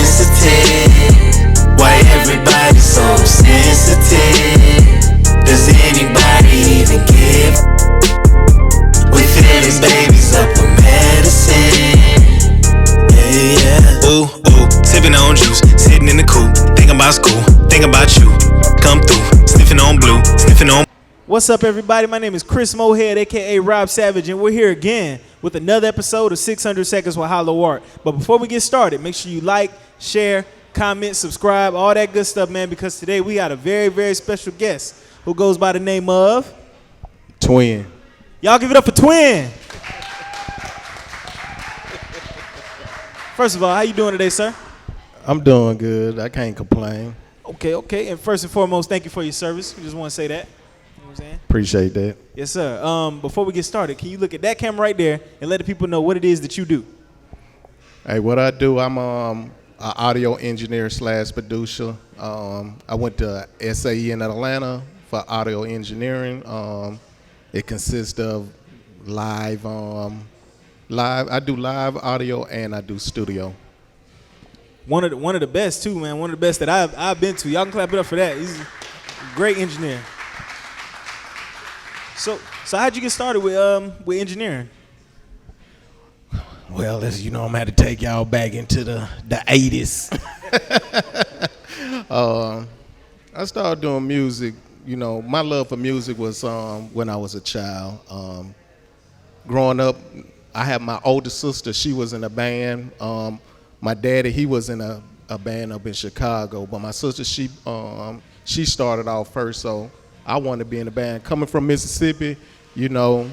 sensitive? Why everybody so sensitive? Does anybody even give? We feeling babies up with medicine. Yeah. Ooh, sipping on juice, sitting in the coupe, thinking about school, thinking about you. Come through, sniffing on blue, sniffing on. What's up, everybody? My name is Chris Mohead, aka Rob Savage, and we're here again with another episode of 600 Seconds with HYLO Art. But before we get started, make sure you like, share, comment, subscribe, all that good stuff, man, because today we got a very, very special guest who goes by the name of Twin. Y'all give it up for Twin. First of all, how you doing today, sir? I'm doing good. I can't complain. Okay. And first and foremost, thank you for your service. We just want to say that. You know what I'm saying? Appreciate that. Yes, sir. Before we get started, can you look at that camera right there and let the people know what it is that you do? Hey, what I do, I'm an audio engineer / producer. I went to SAE in Atlanta for audio engineering. It consists of live. I do live audio and I do studio. One of the best too, man. One of the best that I've been to. Y'all can clap it up for that. He's a great engineer. So how'd you get started with engineering? Well, as you know, I'm gonna have to take y'all back into the 80s. I started doing music. You know, my love for music was when I was a child. Growing up, I had my older sister. She was in a band. My daddy, he was in a band up in Chicago. But my sister, she started off first, so I wanted to be in a band. Coming from Mississippi, you know,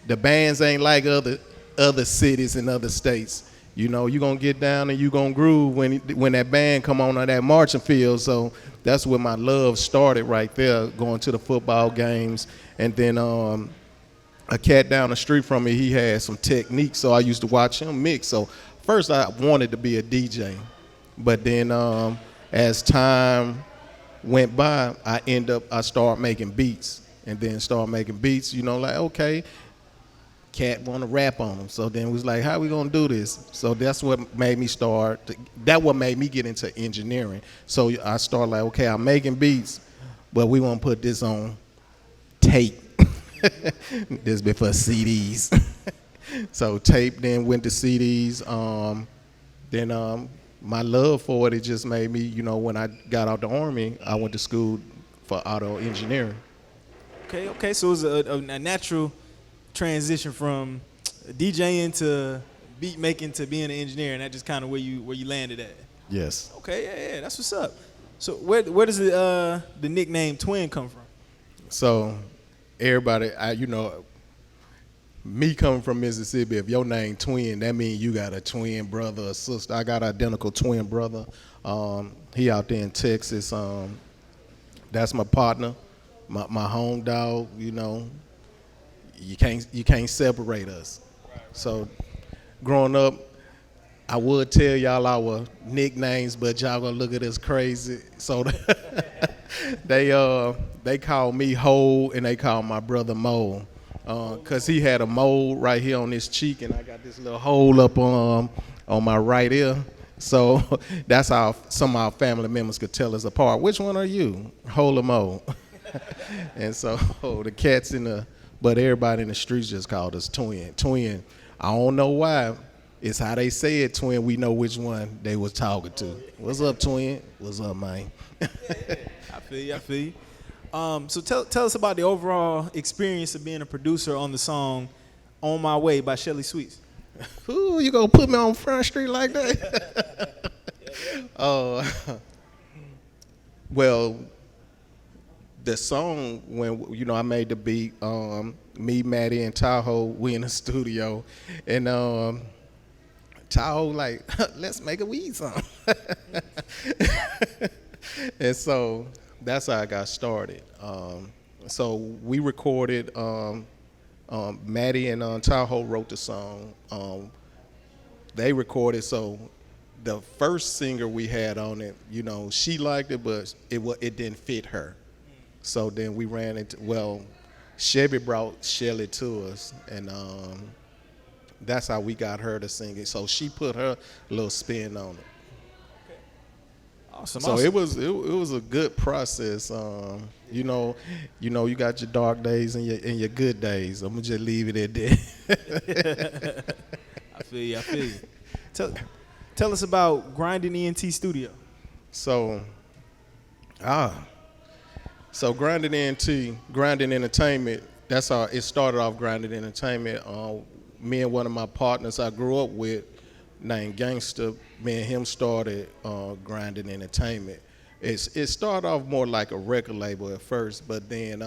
the bands ain't like other cities and other states. You know, you're going to get down and you're going to groove when that band come on that marching field. So that's where my love started right there, going to the football games. And then a cat down the street from me, he had some techniques, so I used to watch him mix. So first I wanted to be a DJ. But then as time went by, I started making beats. And then started making beats, you know, like, okay, cat want to rap on them. So then it was like, how we gonna do this? So that's what made me get into engineering. So I started like, okay, I'm making beats, but we want to put this on tape. This before CDs. So tape, then went to CDs. Then my love for it just made me, you know, when I got out the Army, I went to school for auto engineering. Okay. So it was a natural transition from DJing to beat making to being an engineer, and that just kind of where you landed at. Yes. Okay, yeah, that's what's up. So where does the nickname Twin come from? So everybody, you know, me coming from Mississippi, if your name Twin, that means you got a twin brother or sister. I got an identical twin brother. He out there in Texas. That's my partner, my home dog. You know, you can't separate us. So growing up, I would tell y'all our nicknames, but y'all gonna look at us crazy. So they call me Hole and they call my brother Mole, cause he had a mole right here on his cheek, and I got this little hole up on my right ear. So that's how some of our family members could tell us apart. Which one are you, Hole or Mole? And so the cats but everybody in the streets just called us Twin. Twin. I don't know why. It's how they say it, Twin. We know which one they was talking to. What's up, Twin? What's up, man? I feel you. So tell us about the overall experience of being a producer on the song "On My Way" by Shelly Sweets. Ooh, you gonna put me on Front Street like that? Well, the song, when you know I made the beat, me, Maddie, and Tahoe, we in the studio, and Tahoe like, let's make a weed song. And so that's how I got started. So we recorded, Maddie and Tahoe wrote the song. They recorded, so the first singer we had on it, you know, she liked it, but it didn't fit her. So then we ran into, Chevy brought Shelly to us, and that's how we got her to sing it. So she put her little spin on it. Awesome. So awesome. it was a good process. You got your dark days and your good days. I'm gonna just leave it at that. I feel you. I feel you. Tell us about Grinding ENT Studio. So, so Grinding Entertainment. That's how it started off. Grinding Entertainment. Me and one of my partners I grew up with, named Gangster. Me and him started Grinding Entertainment. It started off more like a record label at first, but then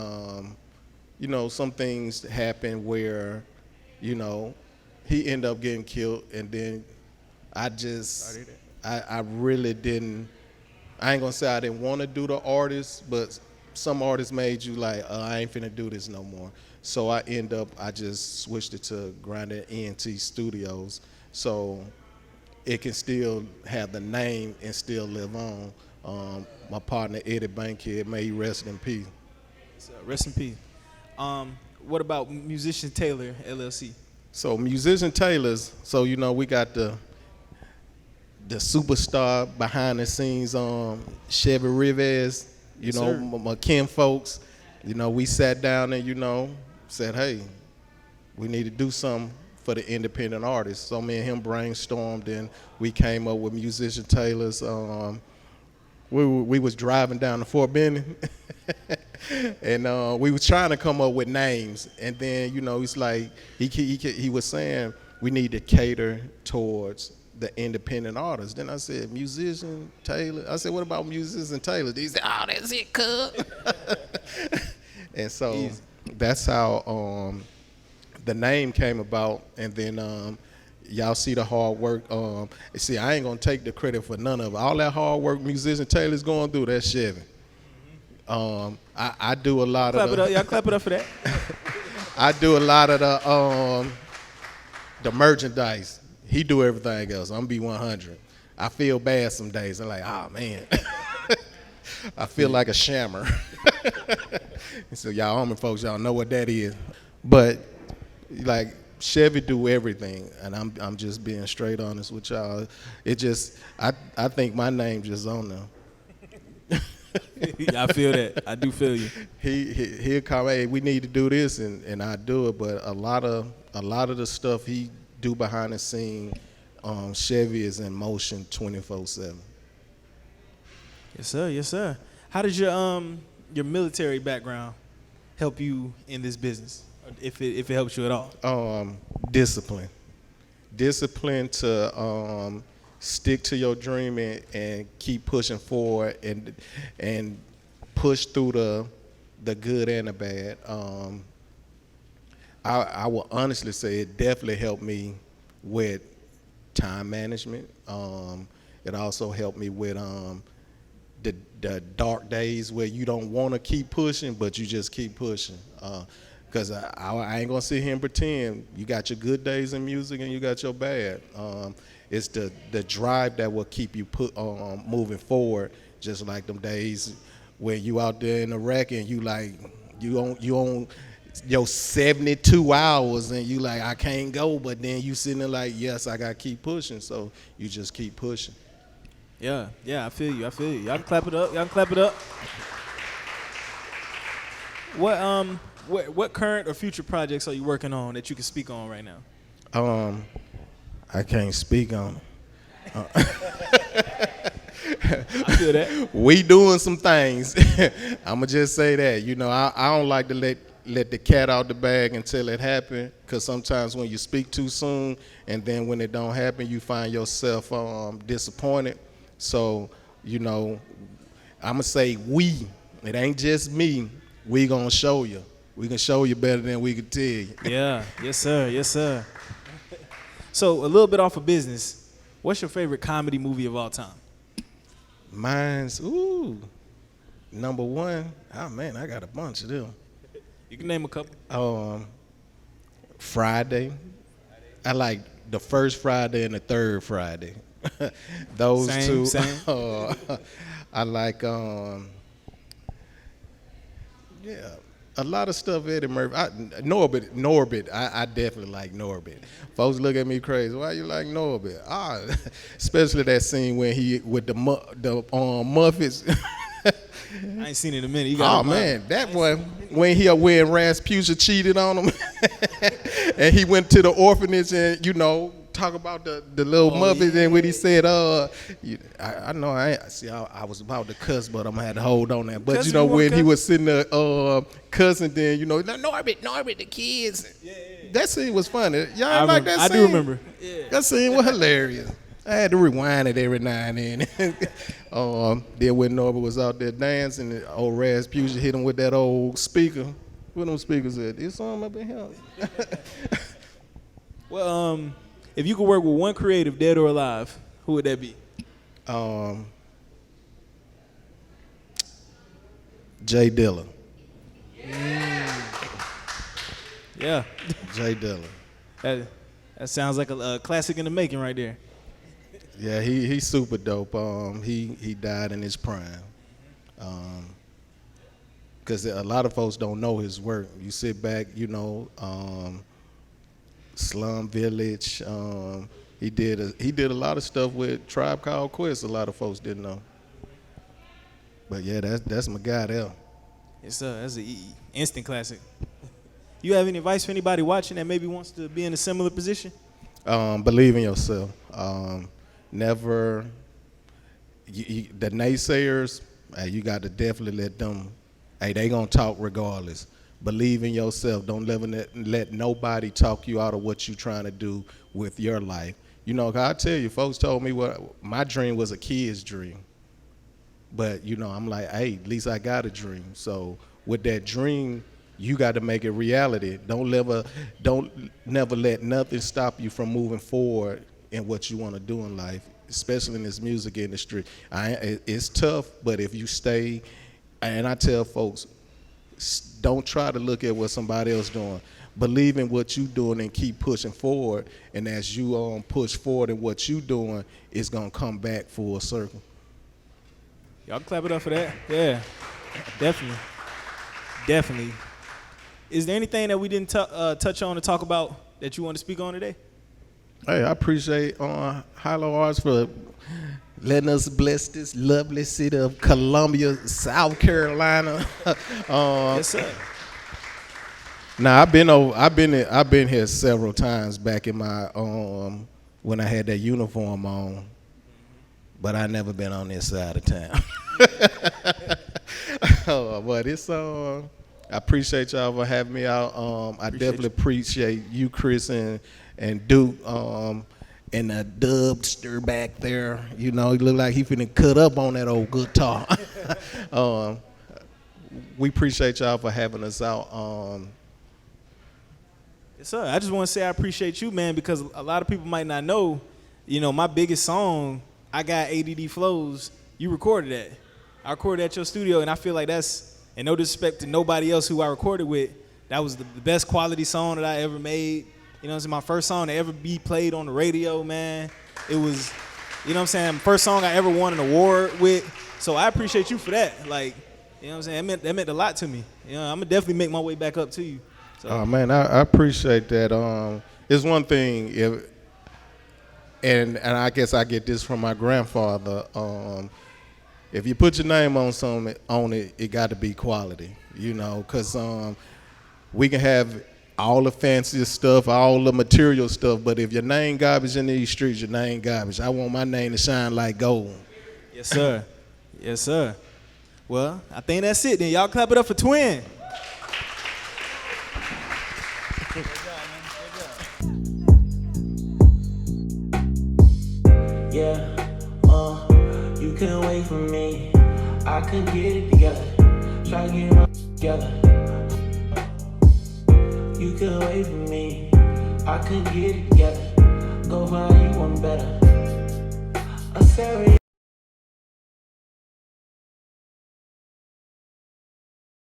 some things happened where, he ended up getting killed, and then I really didn't. I ain't gonna say I didn't want to do the artist, but some artists made you like, I ain't finna do this no more. So I just switched it to Grinding ENT Studios, so it can still have the name and still live on. My partner Eddie Bankhead, may he rest in peace. So, rest in peace. What about Musician Taylor LLC? So Musician Taylors, so we got the superstar behind the scenes, Chevy Rivers, sir. my kin folks. We sat down and said, hey, we need to do something for the independent artists. So me and him brainstormed, and we came up with Musician Taylors. We was driving down to Fort Benning, and we was trying to come up with names. And then it's like he was saying we need to cater towards the independent artists. Then I said, Musician Taylor. I said, what about Musician Taylor? He said, oh, that's it, cuz. And so Easy. that's how the name came about. And then y'all see the hard work. See, I ain't gonna take the credit for none of it. All that hard work Musician Taylor's going through, that's Chevy. I do a lot Clap of it up. Y'all clap it up for that. I do a lot of the merchandise. He do everything else. I'm B100. I feel bad some days. I'm like, oh man, I feel like a shammer. So y'all Army folks, y'all know what that is. But like Chevy do everything, and I'm just being straight honest with y'all. It just I think my name just on there. I feel that. I do feel you. He'll come, hey, we need to do this, and I do it. But a lot of the stuff he do behind the scene, Chevy is in motion 24/7. Yes, sir. Yes, sir. How does your military background help you in this business, if it helps you at all? Discipline to stick to your dream and keep pushing forward and push through the good and the bad. I will honestly say it definitely helped me with time management. It also helped me with the dark days where you don't want to keep pushing, but you just keep pushing. Because I ain't gonna sit here and pretend. You got your good days in music and you got your bad. It's the drive that will keep you moving forward. Just like them days where you out there in the wreck and you on your 72 hours and you like, I can't go, but then you sitting there like, yes, I gotta keep pushing. So you just keep pushing. Yeah, I feel you. Y'all can clap it up. What current or future projects are you working on that you can speak on right now? I can't speak on it. I feel that. We doing some things. I'ma just say that. I don't like to let the cat out the bag until it happen, because sometimes when you speak too soon and then when it don't happen, you find yourself disappointed. So, I'ma say we. It ain't just me. We gonna show you. We can show you better than we can tell you. Yeah. Yes, sir. So a little bit off of business. What's your favorite comedy movie of all time? Mine's number one. Oh man, I got a bunch of them. You can name a couple. Friday. I like the first Friday and the third Friday. Those two. Same. I like A lot of stuff Eddie Murphy. Norbit. I definitely like Norbit. Folks look at me crazy. Why you like Norbit? Especially that scene when he with the Muffets. I ain't seen it in a minute. You got man, that one when Rasputia cheated on him, and he went to the orphanage and talk about the little Muppets, and when he said, I know I was about to cuss, but I'm gonna have to hold on that. But when he was sitting there cussing, then Norbit, the kids. Yeah. That scene was funny. Y'all like that scene? I do remember. Yeah. That scene was hilarious. I had to rewind it every now and then. Then when Norbit was out there dancing, old Rasputia hit him with that old speaker. What them speakers at? There's something up in here. Well, if you could work with one creative, dead or alive, who would that be? Jay Dilla. Yeah. Jay Dilla. That sounds like a classic in the making right there. Yeah, he's super dope. He died in his prime. Because a lot of folks don't know his work. You sit back, Slum Village. He did a lot of stuff with Tribe Called Quest. A lot of folks didn't know. But yeah, that's my guy there. That's an instant classic. You have any advice for anybody watching that maybe wants to be in a similar position? Believe in yourself. Never. The naysayers, you got to definitely let them. They gonna talk regardless. Believe in yourself. Don't let nobody talk you out of what you're trying to do with your life. I tell you, folks told me what my dream was a kid's dream. But, I'm like, hey, at least I got a dream. So with that dream, you got to make it reality. Don't never let nothing stop you from moving forward in what you want to do in life, especially in this music industry. It's tough, but if you stay, and I tell folks, don't try to look at what somebody else doing. Believe in what you doing and keep pushing forward. And as you push forward in what you doing, it's gonna come back full circle. Y'all clap it up for that. Yeah, definitely. Is there anything that we didn't touch on to talk about that you want to speak on today? Hey, I appreciate HYLO Arts for letting us bless this lovely city of Columbia, South Carolina. Yes, sir. Now I've been here several times back in my when I had that uniform on, but I never been on this side of town. But it's I appreciate y'all for having me out. I definitely appreciate you, Chris, and Duke, and the dubster back there. He look like he finna cut up on that old guitar. We appreciate y'all for having us out. Yes, sir. I just want to say I appreciate you, man, because a lot of people might not know, my biggest song, I Got ADD Flows, you recorded that. I recorded at your studio, and I feel like that's, and no disrespect to nobody else who I recorded with, that was the best quality song that I ever made. It's my first song to ever be played on the radio, man. It was, first song I ever won an award with. So I appreciate you for that. Like, that meant a lot to me. I'm gonna definitely make my way back up to you. So. Oh man, I appreciate that. It's one thing and I guess I get this from my grandfather. If you put your name on something on it, it got to be quality. Because we can have all the fanciest stuff, all the material stuff, but if your name garbage in these streets, your name garbage. I want my name to shine like gold. Yes, sir. Yes, sir. Well, I think that's it then. Y'all clap it up for Twin. Good job, man. Good job. Yeah, you couldn't wait for me. I couldn't get it together. Try to get my together. You couldn't wait for me. I couldn't get it together. Go find you one better. A serious